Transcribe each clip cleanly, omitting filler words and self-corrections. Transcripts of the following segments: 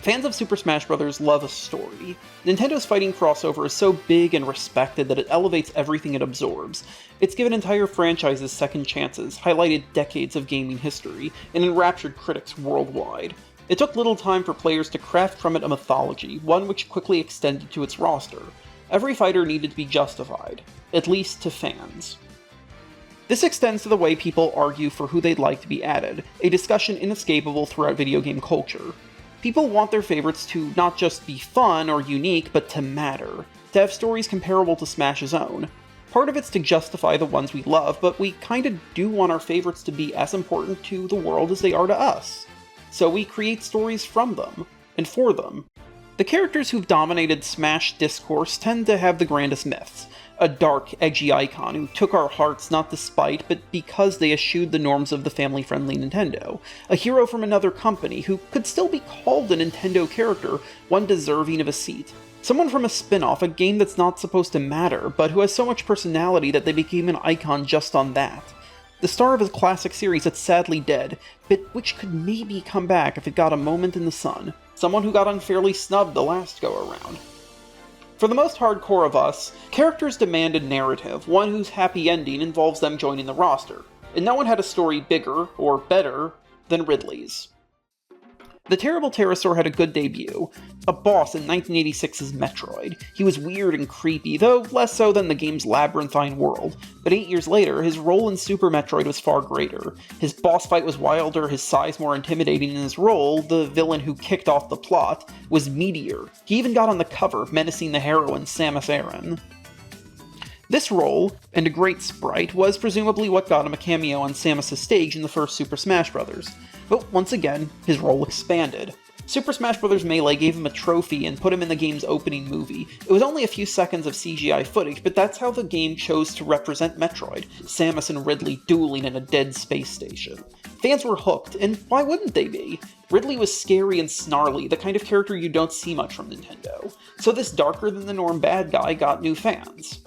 Fans of Super Smash Bros. Love a story. Nintendo's fighting crossover is so big and respected that it elevates everything it absorbs. It's given entire franchises second chances, highlighted decades of gaming history, and enraptured critics worldwide. It took little time for players to craft from it a mythology, one which quickly extended to its roster. Every fighter needed to be justified, at least to fans. This extends to the way people argue for who they'd like to be added, a discussion inescapable throughout video game culture. People want their favorites to not just be fun or unique, but to matter, to have stories comparable to Smash's own. Part of it's to justify the ones we love, but we kinda do want our favorites to be as important to the world as they are to us. So we create stories from them, and for them. The characters who've dominated Smash discourse tend to have the grandest myths. A dark, edgy icon who took our hearts not despite, but because they eschewed the norms of the family-friendly Nintendo. A hero from another company who could still be called a Nintendo character, one deserving of a seat. Someone from a spin-off, a game that's not supposed to matter, but who has so much personality that they became an icon just on that. The star of a classic series that's sadly dead, but which could maybe come back if it got a moment in the sun. Someone who got unfairly snubbed the last go-around. For the most hardcore of us, characters demand a narrative, one whose happy ending involves them joining the roster, and no one had a story bigger, or better, than Ridley's. The Terrible Pterosaur had a good debut, a boss in 1986's Metroid. He was weird and creepy, though less so than the game's labyrinthine world, but 8 years later, his role in Super Metroid was far greater. His boss fight was wilder, his size more intimidating, and his role, the villain who kicked off the plot, was meatier. He even got on the cover, menacing the heroine Samus Aran. This role, and a great sprite, was presumably what got him a cameo on Samus' stage in the first Super Smash Bros. But once again, his role expanded. Super Smash Bros. Melee gave him a trophy and put him in the game's opening movie. It was only a few seconds of CGI footage, but that's how the game chose to represent Metroid, Samus and Ridley dueling in a dead space station. Fans were hooked, and why wouldn't they be? Ridley was scary and snarly, the kind of character you don't see much from Nintendo. So this darker-than-the-norm bad guy got new fans.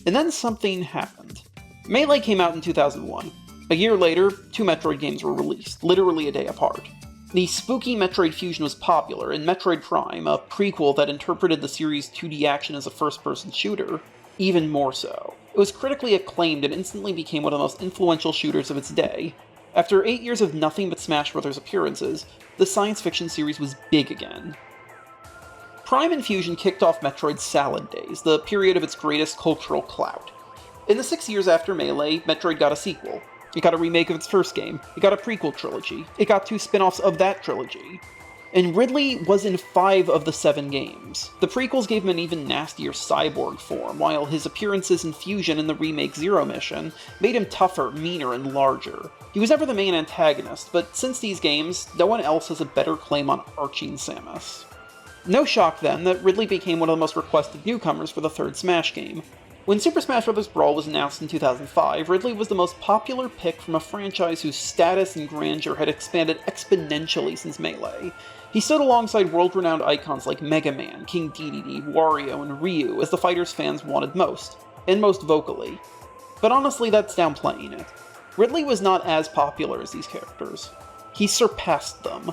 And then something happened. Melee came out in 2001. A year later, 2 Metroid games were released, literally a day apart. The spooky Metroid fusion was popular, and Metroid Prime, a prequel that interpreted the series' 2D action as a first-person shooter, even more so. It was critically acclaimed and instantly became one of the most influential shooters of its day. After 8 years of nothing but Smash Bros. Appearances, the science fiction series was big again. Prime and Fusion kicked off Metroid's salad days, the period of its greatest cultural clout. In the 6 years after Melee, Metroid got a sequel. It got a remake of its first game. It got a prequel trilogy. It got 2 spin-offs of that trilogy. And Ridley was in 5 of the 7 games. The prequels gave him an even nastier cyborg form, while his appearances in Fusion and the remake Zero Mission made him tougher, meaner, and larger. He was never the main antagonist, but since these games, no one else has a better claim on arching Samus. No shock, then, that Ridley became one of the most requested newcomers for the third Smash game. When Super Smash Bros. Brawl was announced in 2005, Ridley was the most popular pick from a franchise whose status and grandeur had expanded exponentially since Melee. He stood alongside world-renowned icons like Mega Man, King Dedede, Wario, and Ryu as the fighters fans wanted most, and most vocally. But honestly, that's downplaying it. Ridley was not as popular as these characters. He surpassed them.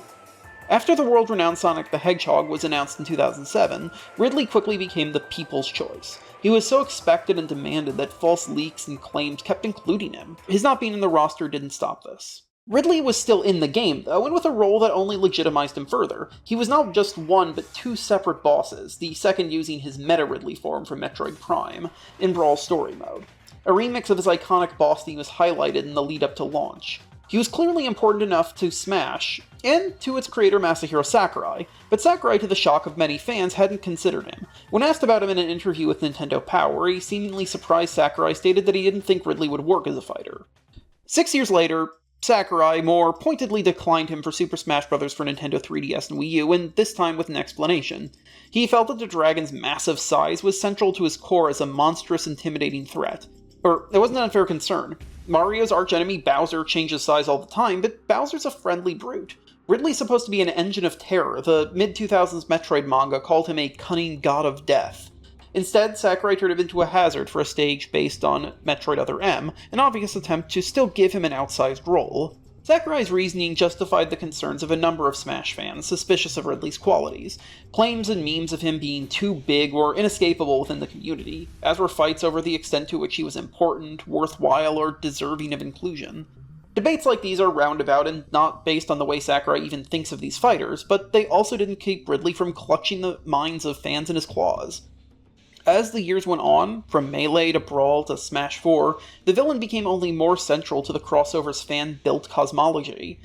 After the world-renowned Sonic the Hedgehog was announced in 2007, Ridley quickly became the people's choice. He was so expected and demanded that false leaks and claims kept including him. His not being in the roster didn't stop this. Ridley was still in the game, though, and with a role that only legitimized him further. He was not just one, but 2 separate bosses, the second using his Meta-Ridley form from Metroid Prime, in Brawl's story mode. A remix of his iconic boss theme was highlighted in the lead-up to launch. He was clearly important enough to Smash, and to its creator Masahiro Sakurai, but Sakurai, to the shock of many fans, hadn't considered him. When asked about him in an interview with Nintendo Power, a seemingly surprised Sakurai stated that he didn't think Ridley would work as a fighter. 6 years later, Sakurai more pointedly declined him for Super Smash Bros. For Nintendo 3DS and Wii U, and this time with an explanation. He felt that the dragon's massive size was central to his core as a monstrous, intimidating threat. Or, it wasn't an unfair concern. Mario's archenemy Bowser changes size all the time, but Bowser's a friendly brute. Ridley's supposed to be an engine of terror. The mid-2000s Metroid manga called him a cunning god of death. Instead, Sakurai turned him into a hazard for a stage based on Metroid Other M, an obvious attempt to still give him an outsized role. Sakurai's reasoning justified the concerns of a number of Smash fans suspicious of Ridley's qualities. Claims and memes of him being too big were inescapable within the community, as were fights over the extent to which he was important, worthwhile, or deserving of inclusion. Debates like these are roundabout and not based on the way Sakurai even thinks of these fighters, but they also didn't keep Ridley from clutching the minds of fans in his claws. As the years went on, from Melee to Brawl to Smash 4, the villain became only more central to the crossover's fan-built cosmology.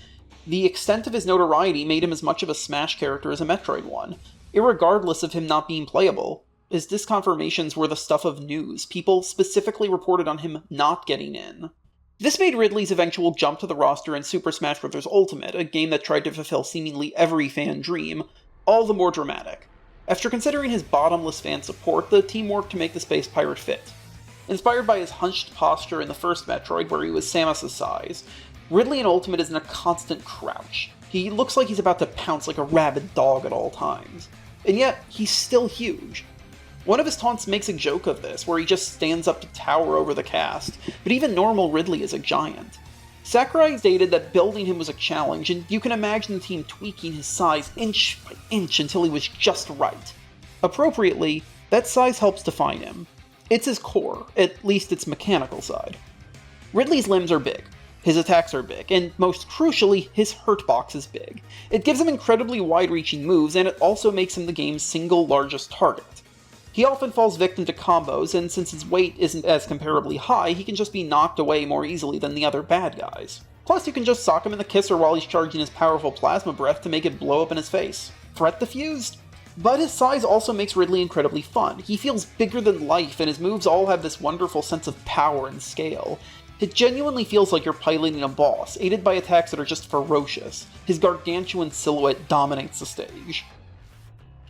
The extent of his notoriety made him as much of a Smash character as a Metroid one, irregardless of him not being playable. His disconfirmations were the stuff of news. People specifically reported on him not getting in. This made Ridley's eventual jump to the roster in Super Smash Bros. Ultimate, a game that tried to fulfill seemingly every fan dream, all the more dramatic. After considering his bottomless fan support, the team worked to make the Space Pirate fit. Inspired by his hunched posture in the first Metroid, where he was Samus' size, Ridley in Ultimate is in a constant crouch. He looks like he's about to pounce like a rabid dog at all times. And yet, he's still huge. One of his taunts makes a joke of this, where he just stands up to tower over the cast, but even normal Ridley is a giant. Sakurai stated that building him was a challenge, and you can imagine the team tweaking his size inch by inch until he was just right. Appropriately, that size helps define him. It's his core, at least its mechanical side. Ridley's limbs are big, his attacks are big, and most crucially, his hurtbox is big. It gives him incredibly wide-reaching moves, and it also makes him the game's single largest target. He often falls victim to combos, and since his weight isn't as comparably high, he can just be knocked away more easily than the other bad guys. Plus, you can just sock him in the kisser while he's charging his powerful plasma breath to make it blow up in his face. Threat diffused? But his size also makes Ridley incredibly fun. He feels bigger than life, and his moves all have this wonderful sense of power and scale. It genuinely feels like you're piloting a boss, aided by attacks that are just ferocious. His gargantuan silhouette dominates the stage.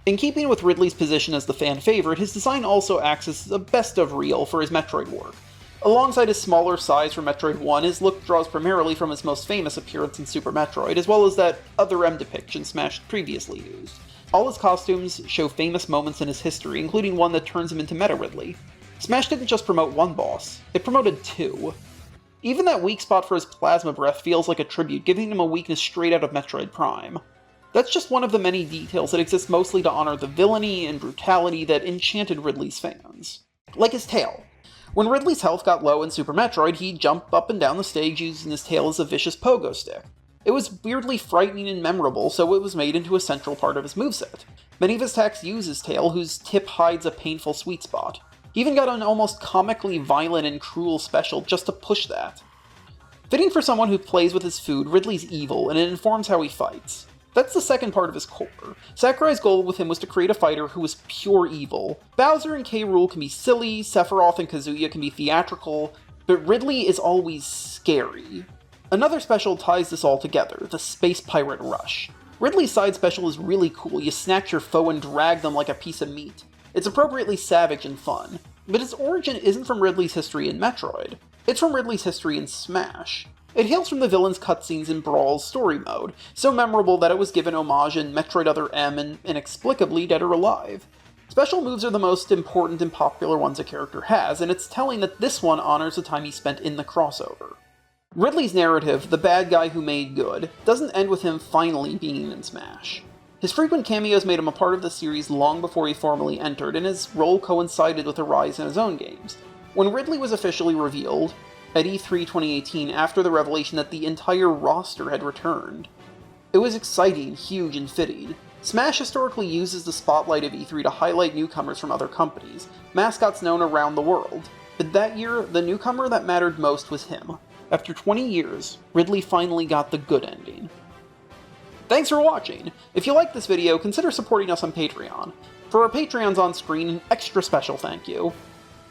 In keeping with Ridley's position as the fan favorite, his design also acts as a best of reel for his Metroid work. Alongside his smaller size for Metroid 1, his look draws primarily from his most famous appearance in Super Metroid, as well as that other M depiction Smash previously used. All his costumes show famous moments in his history, including one that turns him into Meta Ridley. Smash didn't just promote one boss, it promoted two. Even that weak spot for his plasma breath feels like a tribute, giving him a weakness straight out of Metroid Prime. That's just one of the many details that exist mostly to honor the villainy and brutality that enchanted Ridley's fans. Like his tail. When Ridley's health got low in Super Metroid, he'd jump up and down the stage using his tail as a vicious pogo stick. It was weirdly frightening and memorable, so it was made into a central part of his moveset. Many of his attacks use his tail, whose tip hides a painful sweet spot. He even got an almost comically violent and cruel special just to push that. Fitting for someone who plays with his food, Ridley's evil, and it informs how he fights. That's the second part of his core. Sakurai's goal with him was to create a fighter who was pure evil. Bowser and K. Rool can be silly, Sephiroth and Kazuya can be theatrical, but Ridley is always scary. Another special ties this all together, the Space Pirate Rush. Ridley's side special is really cool. You snatch your foe and drag them like a piece of meat. It's appropriately savage and fun. But its origin isn't from Ridley's history in Metroid. It's from Ridley's history in Smash. It hails from the villain's cutscenes in Brawl's story mode, so memorable that it was given homage in Metroid Other M and inexplicably Dead or Alive. Special moves are the most important and popular ones a character has, and it's telling that this one honors the time he spent in the crossover. Ridley's narrative, the bad guy who made good, doesn't end with him finally being in Smash. His frequent cameos made him a part of the series long before he formally entered, and his role coincided with a rise in his own games. When Ridley was officially revealed, at E3 2018 after the revelation that the entire roster had returned. It was exciting, huge, and fitting. Smash historically uses the spotlight of E3 to highlight newcomers from other companies, mascots known around the world. But that year, the newcomer that mattered most was him. After 20 years, Ridley finally got the good ending. Thanks for watching! If you liked this video, consider supporting us on Patreon. For our Patreons on screen, an extra special thank you.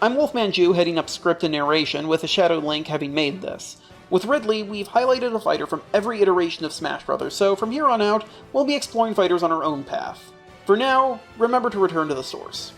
I'm Wolfman Jew, heading up script and narration, with AShadowLink having made this. With Ridley, we've highlighted a fighter from every iteration of Smash Bros., so from here on out, we'll be exploring fighters on our own path. For now, remember to return to the source.